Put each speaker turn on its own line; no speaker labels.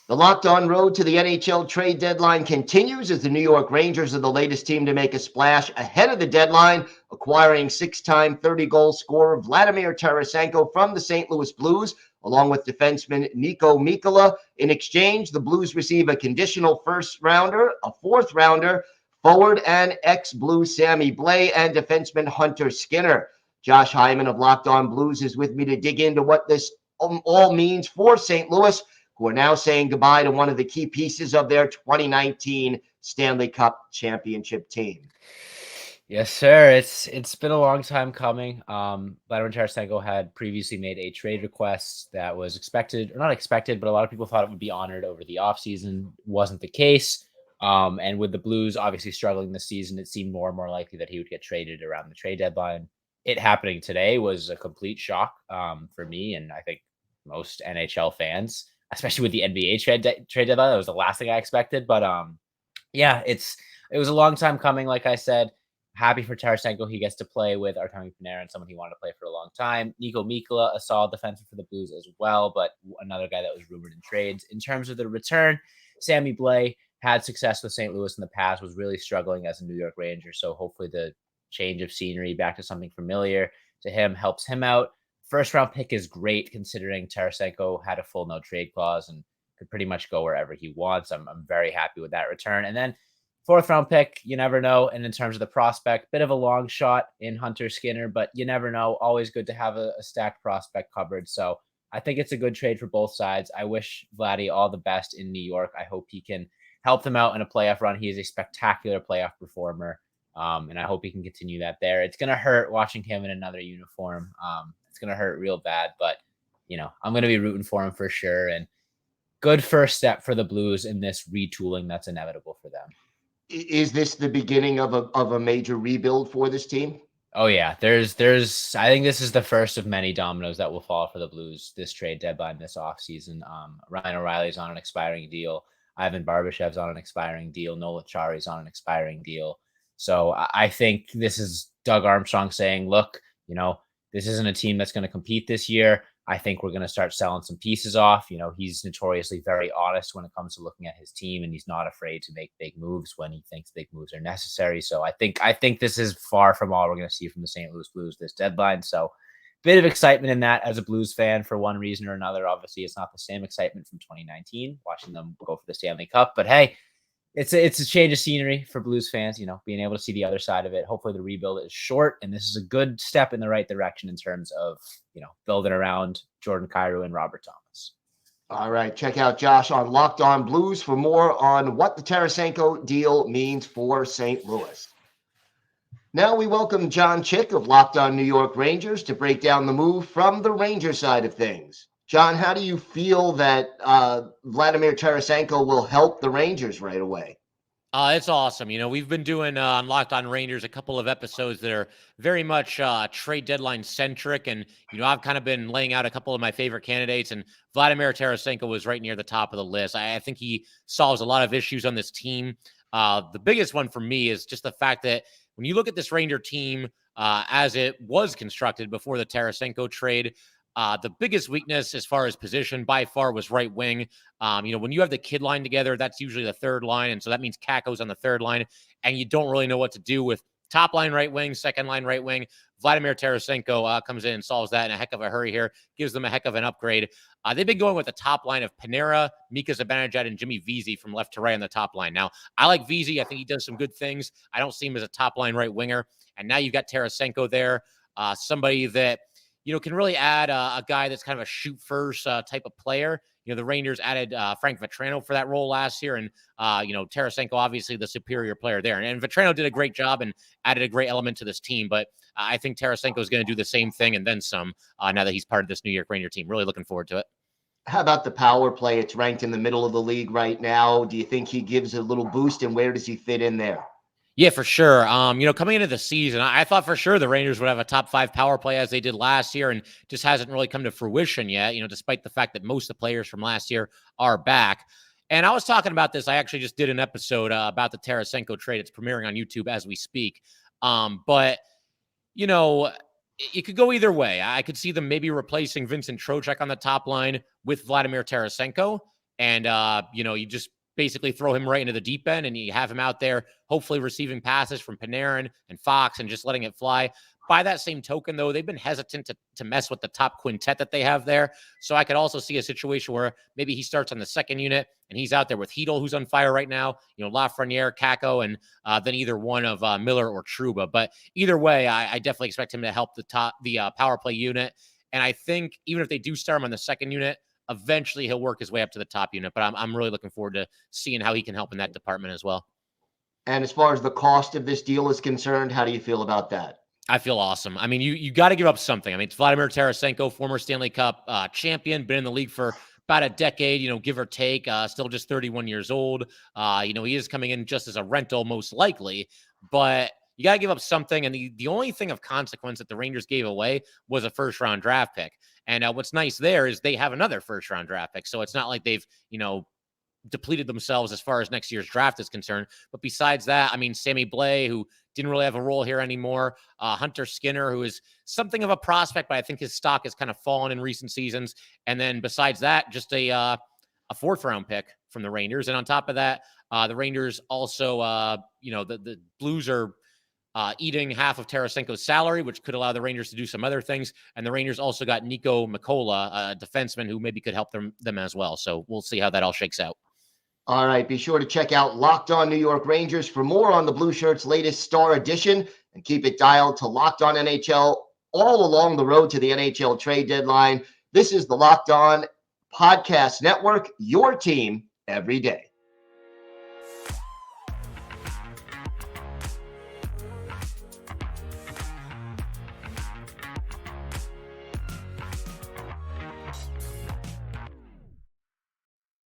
The locked-on road to the NHL trade deadline continues as the New York Rangers are the latest team to make a splash ahead of the deadline, acquiring six-time 30-goal scorer Vladimir Tarasenko from the St. Louis Blues, along with defenseman Niko Mikkola. In exchange, the Blues receive a conditional first-rounder, a fourth-rounder, forward and ex-Blue Sammy Blais, and defenseman Hunter Skinner. Josh Hyman of Locked On Blues is with me to dig into what this all means for St. Louis, who are now saying goodbye to one of the key pieces of their 2019 Stanley Cup championship team.
Yes, sir. It's been a long time coming. Vladimir Tarasenko had previously made a trade request that was expected, or not expected, but a lot of people thought it would be honored over the offseason. Wasn't the case. And with the Blues obviously struggling this season, it seemed more and more likely that he would get traded around the trade deadline. It happening today was a complete shock for me, and I think most NHL fans, especially with the NBA trade deadline. That was the last thing I expected. But yeah, it was a long time coming. Like I said, happy for Tarasenko. He gets to play with Artemi Panarin, someone he wanted to play for a long time. Niko Mikkola, a solid defenseman for the Blues as well, but another guy that was rumored in trades. In terms of the return, Sammy Blais had success with St. Louis in the past, was really struggling as a New York Ranger. So hopefully the change of scenery back to something familiar to him helps him out. First round pick is great considering Tarasenko had a full no trade clause and could pretty much go wherever he wants. I'm very happy with that return. And then fourth round pick, you never know. And in terms of the prospect, bit of a long shot in Hunter Skinner, but you never know. Always good to have a stacked prospect covered. So I think it's a good trade for both sides. I wish Vladdy all the best in New York. I hope he can help them out in a playoff run. He is a spectacular playoff performer. And I hope he can continue that there. It's going to hurt watching him in another uniform. It's going to hurt real bad, but I'm going to be rooting for him for sure. And good first step for the Blues in this retooling that's inevitable for them.
Is this the beginning of a major rebuild for this team?
Oh yeah, there's I think this is the first of many dominoes that will fall for the Blues this trade deadline this offseason. Ryan O'Reilly's on an expiring deal. Ivan Barbashev's on an expiring deal. Nola Chari's on an expiring deal. So I think this is Doug Armstrong saying, look, this isn't a team that's going to compete this year. I think we're going to start selling some pieces off. He's notoriously very honest when it comes to looking at his team, and he's not afraid to make big moves when he thinks big moves are necessary. So I think this is far from all we're going to see from the St. Louis Blues this deadline. So bit of excitement in that as a Blues fan for one reason or another. Obviously, it's not the same excitement from 2019, watching them go for the Stanley Cup. But hey, it's a change of scenery for Blues fans, being able to see the other side of it. Hopefully the rebuild is short, and this is a good step in the right direction in terms of, building around Jordan Kyrou and Robert Thomas.
All right, check out Josh on Locked On Blues for more on what the Tarasenko deal means for St. Louis. Now we welcome Jon Chik of Locked On New York Rangers to break down the move from the Ranger side of things. John, how do you feel that Vladimir Tarasenko will help the Rangers right away?
It's awesome. We've been doing on Locked On Rangers a couple of episodes that are very much trade deadline centric. And, I've kind of been laying out a couple of my favorite candidates, and Vladimir Tarasenko was right near the top of the list. I think he solves a lot of issues on this team. The biggest one for me is just the fact that when you look at this Ranger team as it was constructed before the Tarasenko trade, the biggest weakness as far as position by far was right wing. When you have the kid line together, that's usually the third line. And so that means Kakko's on the third line, and you don't really know what to do with top line right wing, second line right wing. Vladimir Tarasenko comes in and solves that in a heck of a hurry here, gives them a heck of an upgrade. They've been going with the top line of Panarin, Mika Zibanejad, and Jimmy Vesey from left to right on the top line. Now, I like Vesey. I think he does some good things. I don't see him as a top line right winger. And now you've got Tarasenko there, somebody that can really add a guy that's kind of a shoot first type of player. The Rangers added Frank Vatrano for that role last year. And, Tarasenko, obviously the superior player there. And Vatrano did a great job and added a great element to this team. But I think Tarasenko is going to do the same thing and then some now that he's part of this New York Ranger team. Really looking forward to it.
How about the power play? It's ranked in the middle of the league right now. Do you think he gives a little boost, and where does he fit in there?
Yeah, for sure. Coming into the season, I thought for sure the Rangers would have a top 5 power play as they did last year, and just hasn't really come to fruition yet, despite the fact that most of the players from last year are back. And I was talking about this. I actually just did an episode about the Tarasenko trade. It's premiering on YouTube as we speak. But it could go either way. I could see them maybe replacing Vincent Trocheck on the top line with Vladimir Tarasenko. And, you just basically throw him right into the deep end and you have him out there, hopefully receiving passes from Panarin and Fox and just letting it fly. By that same token, though, they've been hesitant to mess with the top quintet that they have there. So I could also see a situation where maybe he starts on the second unit and he's out there with Hedl, who's on fire right now, Lafreniere, Kakko, and then either one of Miller or Trouba. But either way, I definitely expect him to help the power play unit. And I think even if they do start him on the second unit, eventually he'll work his way up to the top unit. But I'm really looking forward to seeing how he can help in that department as well.
And as far as the cost of this deal is concerned, how do you feel about that?
I feel awesome. I mean, you got to give up something. I mean, it's Vladimir Tarasenko, former Stanley Cup champion, been in the league for about a decade, give or take, still just 31 years old. He is coming in just as a rental, most likely, but you got to give up something. And the only thing of consequence that the Rangers gave away was a first-round draft pick. And what's nice there is they have another first-round draft pick. So it's not like they've, depleted themselves as far as next year's draft is concerned. But besides that, I mean, Sammy Blais, who didn't really have a role here anymore. Hunter Skinner, who is something of a prospect, but I think his stock has kind of fallen in recent seasons. And then besides that, just a fourth-round pick from the Rangers. And on top of that, the Rangers also, the Blues are eating half of Tarasenko's salary, which could allow the Rangers to do some other things. And the Rangers also got Niko Mikkola, a defenseman who maybe could help them as well. So we'll see how that all shakes out.
All right, be sure to check out Locked On New York Rangers for more on the Blue Shirts' latest star edition, and keep it dialed to Locked On NHL all along the road to the NHL trade deadline. This is the Locked On Podcast Network, your team every day.